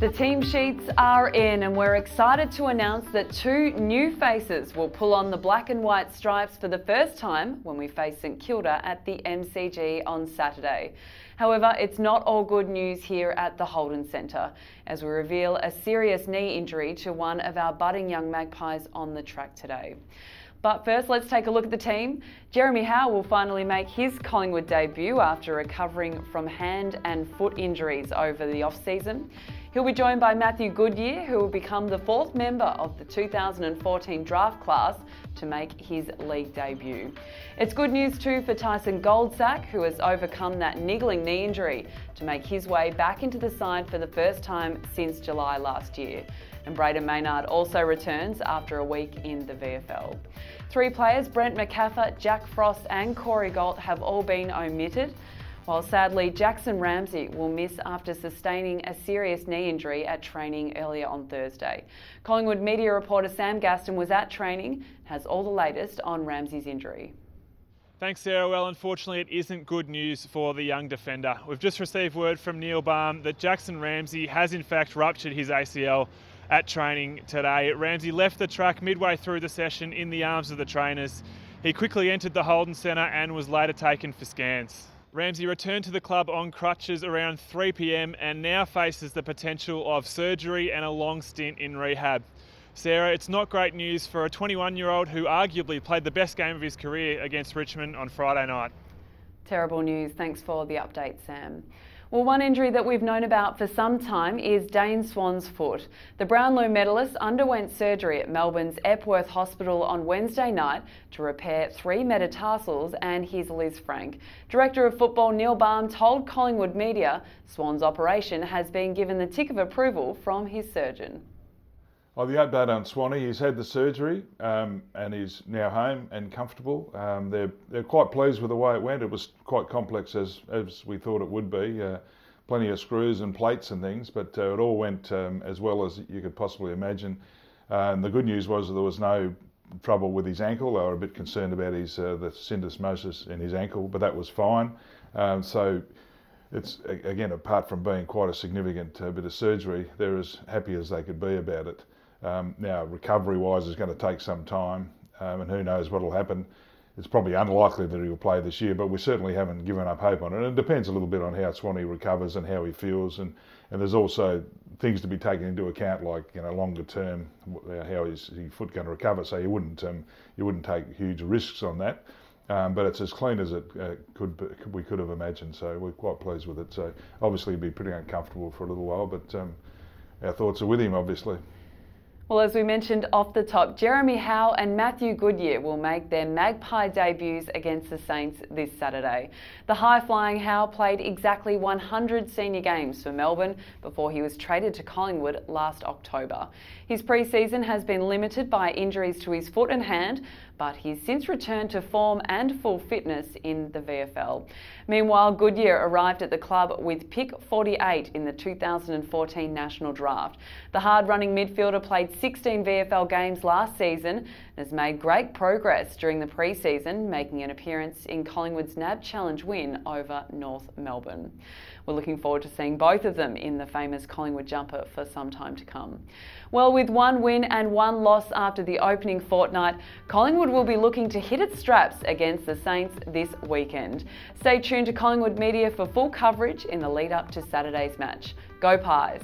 The team sheets are in and we're excited to announce that two new faces will pull on the black and white stripes for the first time when we face St Kilda at the MCG on Saturday. However, it's not all good news here at the Holden Centre as we reveal a serious knee injury to one of our budding young Magpies on the track today. But first, let's take a look at the team. Jeremy Howe will finally make his Collingwood debut after recovering from hand and foot injuries over the off-season. He'll be joined by Matthew Goodyear, who will become the fourth member of the 2014 draft class to make his league debut. It's good news too for Tyson Goldsack, who has overcome that niggling knee injury to make his way back into the side for the first time since July last year. And Braden Maynard also returns after a week in the VFL. Three players, Brent McCaffer, Jack Frost and Corey Galt, have all been omitted, while sadly Jackson Ramsay will miss after sustaining a serious knee injury at training earlier on Thursday. Collingwood media reporter Sam Gaston was at training and has all the latest on Ramsay's injury. Thanks, Sarah. Well, unfortunately, it isn't good news for the young defender. We've just received word from Neil Balme that Jackson Ramsay has in fact ruptured his ACL at training today. Ramsay left the track midway through the session in the arms of the trainers. He quickly entered the Holden Centre and was later taken for scans. Ramsay returned to the club on crutches around 3 p.m. and now faces the potential of surgery and a long stint in rehab. Sarah, it's not great news for a 21-year-old who arguably played the best game of his career against Richmond on Friday night. Terrible news. Thanks for the update, Sam. Well, one injury that we've known about for some time is Dane Swan's foot. The Brownlow medalist underwent surgery at Melbourne's Epworth Hospital on Wednesday night to repair 3 metatarsals and his Liz Frank. Director of Football Neil Balme told Collingwood media Swan's operation has been given the tick of approval from his surgeon. Well, the update on Swanee, he's had the surgery and he's now home and comfortable. They're quite pleased with the way it went. It was quite complex as we thought it would be. Plenty of screws and plates and things, but it all went as well as you could possibly imagine. And the good news was that there was no trouble with his ankle. They were a bit concerned about the syndesmosis in his ankle, but that was fine. So it's, again, apart from being quite a significant bit of surgery, they're as happy as they could be about it. Now, recovery-wise is going to take some time, and who knows what will happen. It's probably unlikely that he'll play this year, but we certainly haven't given up hope on it. And it depends a little bit on how Swanee recovers and how he feels, and there's also things to be taken into account, like longer term, how is his foot going to recover. So you wouldn't take huge risks on that. But it's as clean as we could have imagined, so we're quite pleased with it. So obviously he'll be pretty uncomfortable for a little while, but our thoughts are with him, obviously. Well, as we mentioned off the top, Jeremy Howe and Matthew Goodyear will make their Magpie debuts against the Saints this Saturday. The high-flying Howe played exactly 100 senior games for Melbourne before he was traded to Collingwood last October. His pre-season has been limited by injuries to his foot and hand, but he's since returned to form and full fitness in the VFL. Meanwhile, Goodyear arrived at the club with pick 48 in the 2014 National Draft. The hard-running midfielder played 16 VFL games last season and has made great progress during the pre-season, making an appearance in Collingwood's NAB Challenge win over North Melbourne. We're looking forward to seeing both of them in the famous Collingwood jumper for some time to come. Well, with 1 win and 1 loss after the opening fortnight, Collingwood will be looking to hit its straps against the Saints this weekend. Stay tuned to Collingwood Media for full coverage in the lead up to Saturday's match. Go Pies!